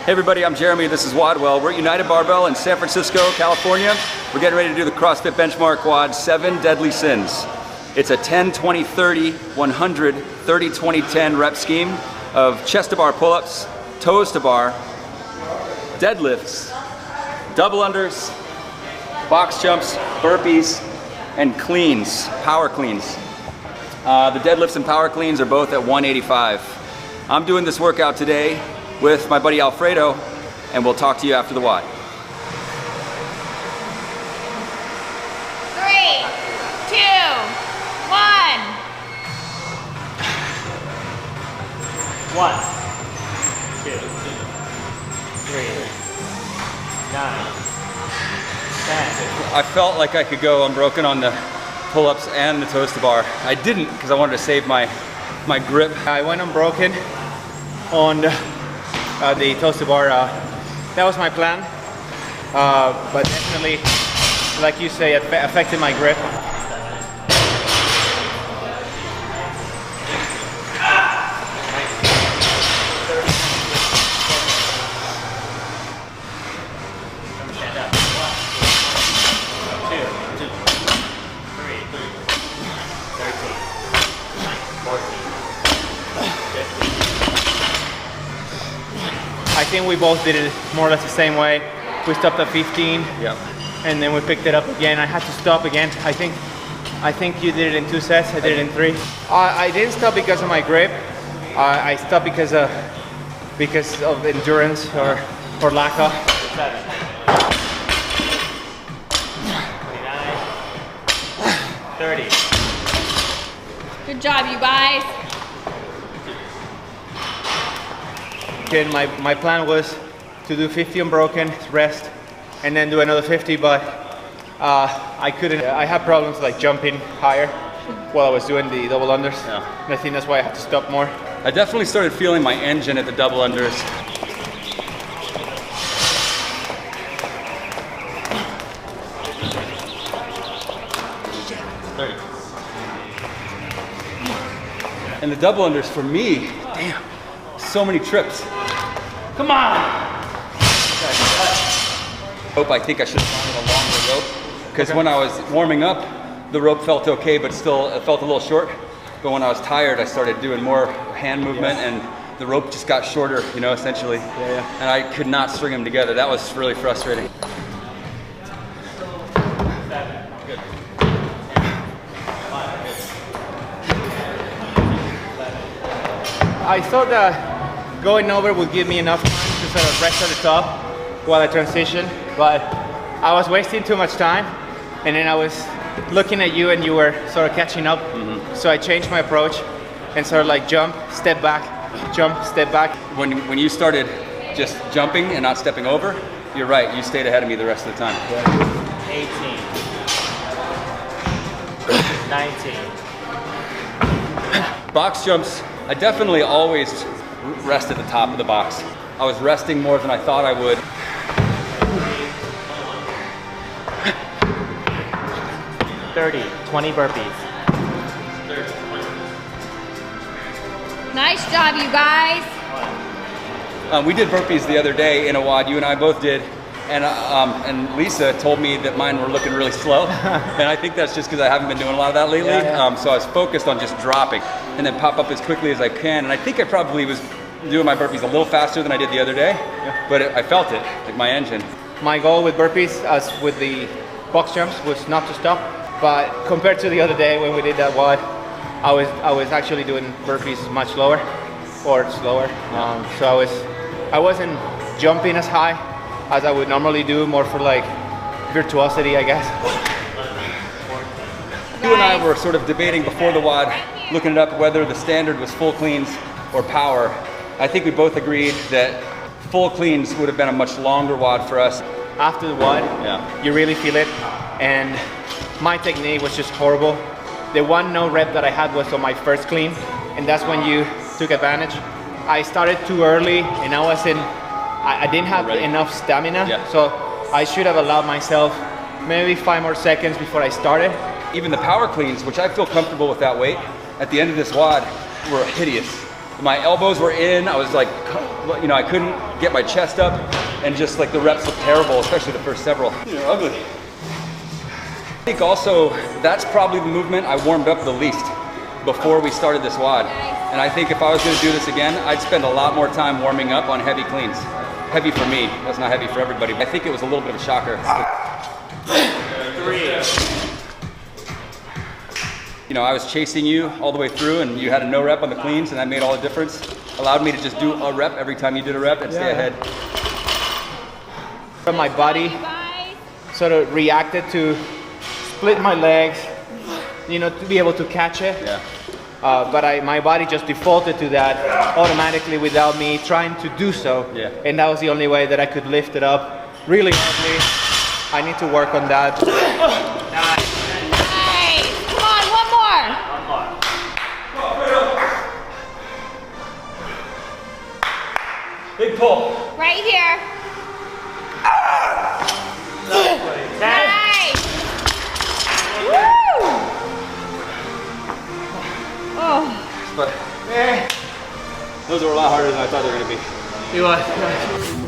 Hey everybody, I'm Jeremy, this is WODwell. We're at United Barbell in San Francisco, California. We're getting ready to do the CrossFit benchmark WOD 7 deadly sins. It's a 10, 20, 30, 100, 30, 20, 10 rep scheme of chest to bar pull-ups, toes to bar, deadlifts, double unders, box jumps, burpees, and cleans, power cleans. The deadlifts and power cleans are both at 185. I'm doing this workout today with my buddy Alfredo, and we'll talk to you after the WOD. 3, 2, 1. 1, 2, 3, 9, 10. I felt like I could go unbroken on the pull-ups and the toes to bar. I didn't because I wanted to save my grip. I went unbroken on the toes to bar. That was my plan, but definitely, like you say, it affected my grip. I think we both did it more or less the same way. We stopped at 15, and then we picked it up again. I had to stop again. I think you did it in 2 sets. I did it in 3. I didn't stop because of my grip. I stopped because of endurance or lack of. 7, 29, 30. Good job, you guys. Again, my plan was to do 50 unbroken, rest, and then do another 50, but I couldn't. I had problems like jumping higher while I was doing the double unders. Yeah. And I think that's why I had to stop more. I definitely started feeling my engine at the double unders. And the double unders for me, damn, so many trips. Come on! I think I should have gone with a longer rope, because when I was warming up, the rope felt okay, but still it felt a little short. But when I was tired, I started doing more hand movement, and the rope just got shorter, you know, essentially. And I could not string them together. That was really frustrating. Good. I thought that going over would give me enough time to sort of rest at the top while I transition, but I was wasting too much time, and then I was looking at you and you were sort of catching up. So I changed my approach and sort of like jump, step back, jump, step back. When you started just jumping and not stepping over, you're right, you stayed ahead of me the rest of the time. 18, 19. Box jumps, I definitely always rest at the top of the box. I was resting more than I thought I would. 30, 20 burpees. Nice job, you guys. We did burpees the other day in a WOD, you and I both did, and Lisa told me that mine were looking really slow, and I think that's just because I haven't been doing a lot of that lately. So I was focused on just dropping and then pop up as quickly as I can, and I think I probably was doing my burpees a little faster than I did the other day, but I felt it, like my engine. My goal with burpees, as with the box jumps, was not to stop, but compared to the other day when we did that WOD, I was actually doing burpees much lower or slower. So I wasn't jumping as high as I would normally do, more for like virtuosity, I guess. You and I were sort of debating before the WOD, looking it up, whether the standard was full cleans or power. I think we both agreed that full cleans would have been a much longer WOD for us. After the WOD, you really feel it, and my technique was just horrible. The one no rep that I had was on my first clean, and that's when you took advantage. I started too early, and I didn't have enough stamina, so I should have allowed myself maybe 5 more seconds before I started. Even the power cleans, which I feel comfortable with that weight, at the end of this WOD were hideous. My elbows were in, I was like, you know, I couldn't get my chest up, and just like the reps looked terrible, especially the first several. You're ugly. I think also, that's probably the movement I warmed up the least before we started this WOD. And I think if I was gonna do this again, I'd spend a lot more time warming up on heavy cleans. Heavy for me, that's not heavy for everybody. I think it was a little bit of a shocker. 3. You know, I was chasing you all the way through and you had a no rep on the cleans, and that made all the difference. Allowed me to just do a rep every time you did a rep and stay ahead. From my body, sort of reacted to split my legs, you know, to be able to catch it. Yeah. But my body just defaulted to that automatically without me trying to do so. Yeah. And that was the only way that I could lift it up really heavily. I need to work on that. Nice. Come on, one more. Big pull. Right here. Nice. Woo! Oh. But those were a lot harder than I thought they were gonna be. It was.